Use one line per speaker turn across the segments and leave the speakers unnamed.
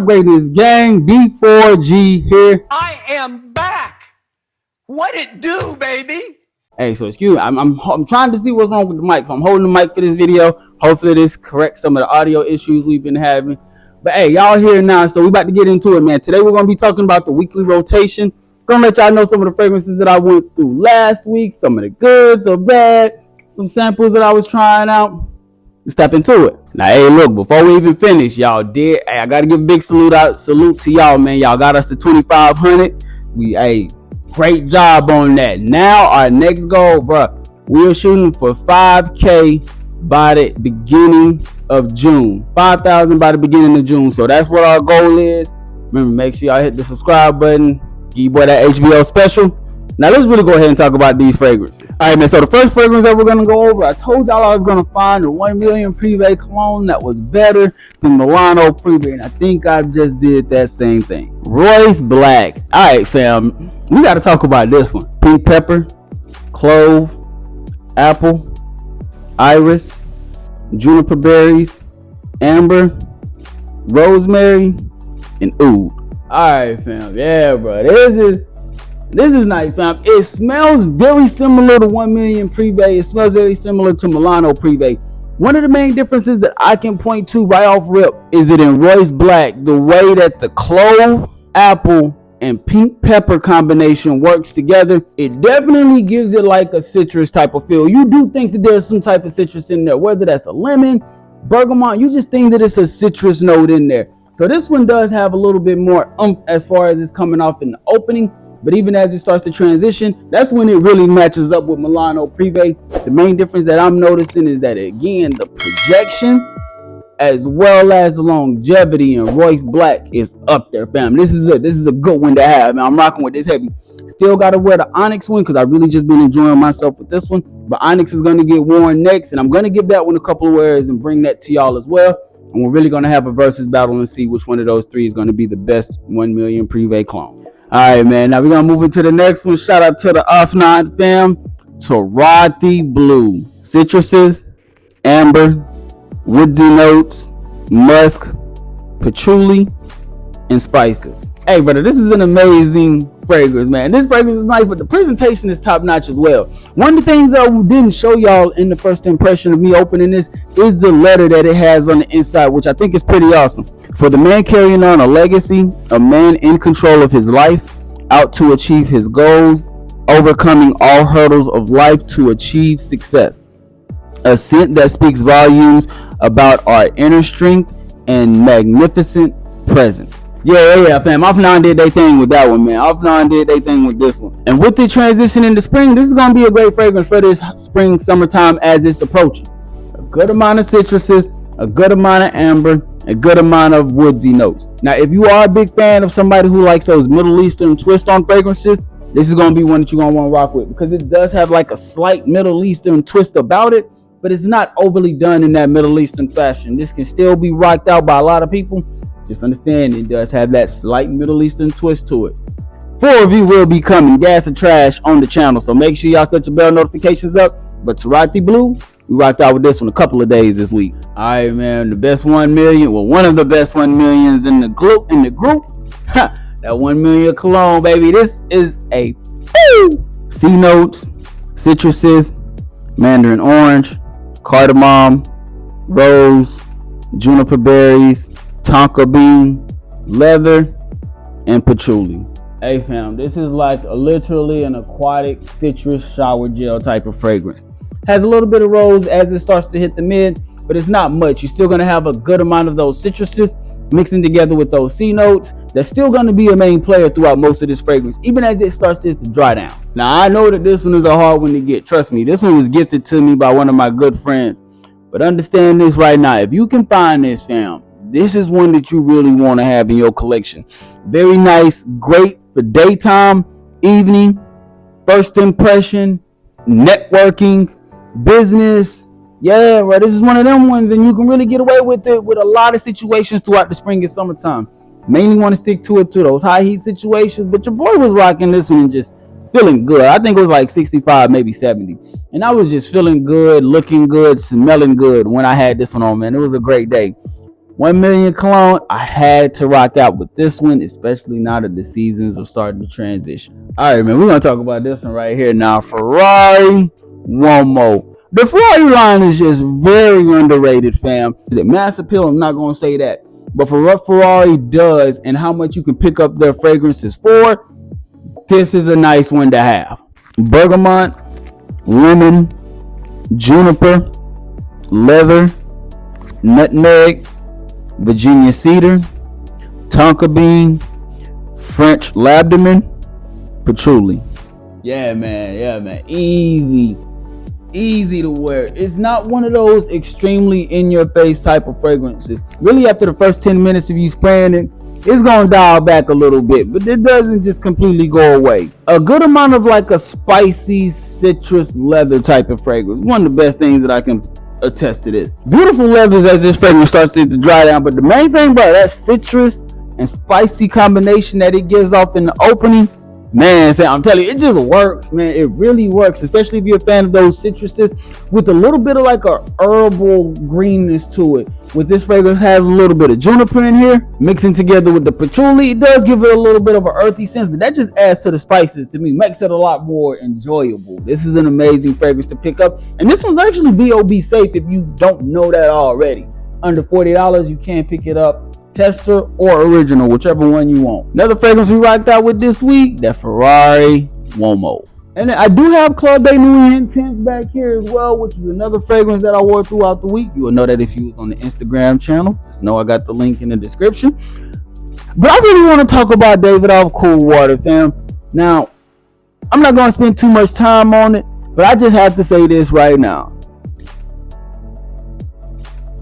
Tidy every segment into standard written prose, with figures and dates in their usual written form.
greatness, gang? D4G here.
I am back. What it do, baby?
Hey, so excuse me. I'm trying to see what's wrong with the mic. So I'm holding the mic for this video. Hopefully this corrects some of the audio issues we've been having. But hey, y'all here now, so we about to get into it, man. Today we're gonna be talking about the weekly rotation. Gonna let y'all know some of the fragrances that I went through last week, some of the goods or bad, some samples that I was trying out. Let's step into it. Now, hey, look, before we even finish, y'all hey, I gotta give a big salute to y'all, man. Y'all got us to 2,500. Great job on that. Now our next goal, bro, we are shooting for 5K by the beginning of June. 5,000 by the beginning of June. So that's what our goal is. Remember, make sure y'all hit the subscribe button. Give your boy that HBO special. Now let's really go ahead and talk about these fragrances. All right, man. So the first fragrance that we're gonna go over, I told y'all I was gonna find a 1 million Privé cologne that was better than Milano Privé, and I think I just did that same thing. Royce Black. All right, fam. We got to talk about this one. Pink pepper, clove, apple, iris, juniper berries, amber, rosemary, and oud. All right, fam. Yeah, bro. This is nice, fam. It smells very similar to 1 million Privé. It smells very similar to Milano Privé. One of the main differences that I can point to right off rip is that in Royce Black, the way that the clove, apple, and pink pepper combination works together, it definitely gives it like a citrus type of feel. You do think that there's some type of citrus in there, whether that's a lemon, bergamot, you just think that it's a citrus note in there. So this one does have a little bit more as far as it's coming off in the opening, but even as it starts to transition, that's when it really matches up with Milano Privé. The main difference that I'm noticing is that, again, the projection as well as the longevity in Royce Black is up there, fam. This is a good one to have, man. I'm rocking with this heavy. Still got to wear the Onyx one because I really just been enjoying myself with this one. But Onyx is going to get worn next, and I'm going to give that one a couple of wears and bring that to y'all as well. And we're really going to have a versus battle and see which one of those three is going to be the best 1 million Privé clone. All right, man. Now we're going to move into the next one. Shout out to the Untold fam. Terati Blue. Citruses, amber, woodsy notes, musk, patchouli, and spices. Hey, brother, this is an amazing fragrance, man. This fragrance is nice, but the presentation is top notch as well. One of the things that we didn't show y'all in the first impression of me opening this is the letter that it has on the inside, which I think is pretty awesome. For the man carrying on a legacy, a man in control of his life, out to achieve his goals, overcoming all hurdles of life to achieve success. A scent that speaks volumes about our inner strength and magnificent presence. Yeah, fam. Off9 did their thing with that one, man. Off9 did their thing with this one. And with the transition into spring, this is going to be a great fragrance for this spring, summertime as it's approaching. A good amount of citruses, a good amount of amber, a good amount of woodsy notes. Now, if you are a big fan of somebody who likes those Middle Eastern twist on fragrances, this is going to be one that you're going to want to rock with because it does have like a slight Middle Eastern twist about it, but it's not overly done in that Middle Eastern fashion. This can still be rocked out by a lot of people. Just understand it does have that slight Middle Eastern twist to it. 4 of you will be coming, gas or trash, on the channel, so make sure y'all set your bell notifications up. But Terati Blue, we rocked out with this one a couple of days this week. All right, man, the best 1 million, well, one of the best 1 millions in the group. That 1 million cologne, baby. This is a C notes, citruses, mandarin orange, cardamom, rose, juniper berries, tonka bean, leather, and patchouli. Hey fam, this is like literally an aquatic citrus shower gel type of fragrance. Has a little bit of rose as it starts to hit the mid, but it's not much. You're still going to have a good amount of those citruses mixing together with those C notes. That's still going to be a main player throughout most of this fragrance, even as it starts to dry down. Now, I know that this one is a hard one to get. Trust me, this one was gifted to me by one of my good friends. But understand this right now. If you can find this, fam, this is one that you really want to have in your collection. Very nice, great for daytime, evening, first impression, networking, business. Yeah, right. This is one of them ones, and you can really get away with it with a lot of situations throughout the spring and summertime. Mainly want to stick to those high heat situations, but your boy was rocking this one and just feeling good. I think it was like 65, maybe 70. And I was just feeling good, looking good, smelling good when I had this one on, man. It was a great day. 1 million cologne, I had to rock out with this one, especially now that the seasons are starting to transition. All right, man, we're going to talk about this one right here now. Ferrari, one more. The Ferrari line is just very underrated, fam. The mass appeal, I'm not going to say that. But for what Ferrari does and how much you can pick up their fragrances for, this is a nice one to have. Bergamot, lemon, juniper, leather, nutmeg, Virginia cedar, tonka bean, French labdaman, patchouli. Yeah, man. Easy to wear. It's not one of those extremely in your face type of fragrances. Really, after the first 10 minutes of you spraying it, it's gonna dial back a little bit, but it doesn't just completely go away. A good amount of like a spicy citrus leather type of fragrance. One of the best things that I can attest to this. Beautiful leathers as this fragrance starts to dry down, but the main thing about that citrus and spicy combination that it gives off in the opening, man, I'm telling you, it just works, man. It really works, especially if you're a fan of those citruses with a little bit of like a herbal greenness to it. With this fragrance has a little bit of juniper in here, mixing together with the patchouli. It does give it a little bit of an earthy sense, but that just adds to the spices to me, makes it a lot more enjoyable. This is an amazing fragrance to pick up, and this one's actually BOB safe if you don't know that already. Under $40, you can pick it up. Tester or original, whichever one you want. Another fragrance we rocked out with this week, that Ferrari Uomo. And I do have Club de Nuit Intense back here as well, which is another fragrance that I wore throughout the week. You will know that if you was on the Instagram channel. Just know I got the link in the description. But I really want to talk about Davidoff Cool Water, fam. Now, I'm not going to spend too much time on it, but I just have to say this right now.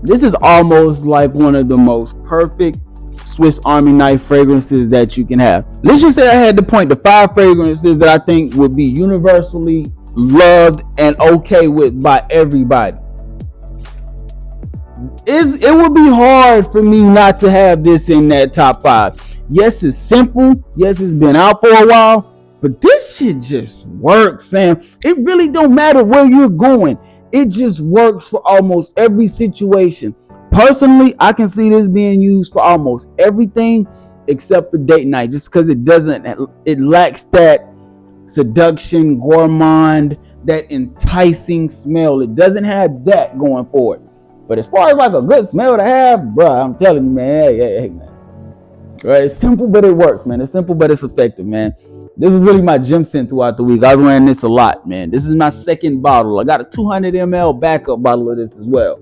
This is almost like one of the most perfect Swiss Army knife fragrances that you can have. Let's just say I had to point to 5 fragrances that I think would be universally loved and okay with by everybody. It would be hard for me not to have this in that top 5. Yes, it's simple. Yes, it's been out for a while. But this shit just works, fam. It really don't matter where you're going. It just works for almost every situation. Personally, I can see this being used for almost everything except for date night, just because it lacks that seduction, gourmand, that enticing smell. It doesn't have that going for it. But as far as like a good smell to have, bro, I'm telling you, man, hey, man. Right? It's simple, but it works, man. It's simple, but it's effective, man. This is really my gym scent throughout the week. I was wearing this a lot, man. This is my second bottle. I got a 200 ml backup bottle of this as well.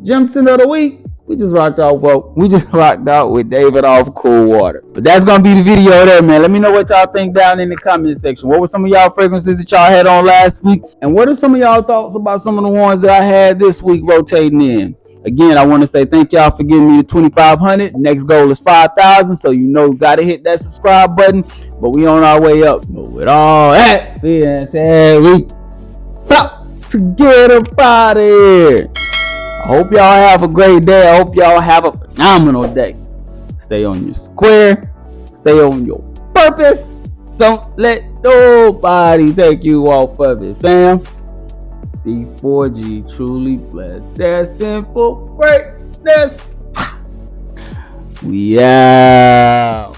Gym scent of the week, we just rocked out with Davidoff Cool Water. But that's going to be the video there, man. Let me know what y'all think down in the comment section. What were some of y'all fragrances that y'all had on last week? And what are some of y'all thoughts about some of the ones that I had this week rotating in? Again, I want to say thank y'all for giving me the 2,500. Next goal is 5,000, so you know got to hit that subscribe button. But we on our way up. But with all that being said, we about to get up out of here. I hope y'all have a great day. I hope y'all have a phenomenal day. Stay on your square. Stay on your purpose. Don't let nobody take you off of it, fam. D4G truly blessed. Destined for greatness. We out.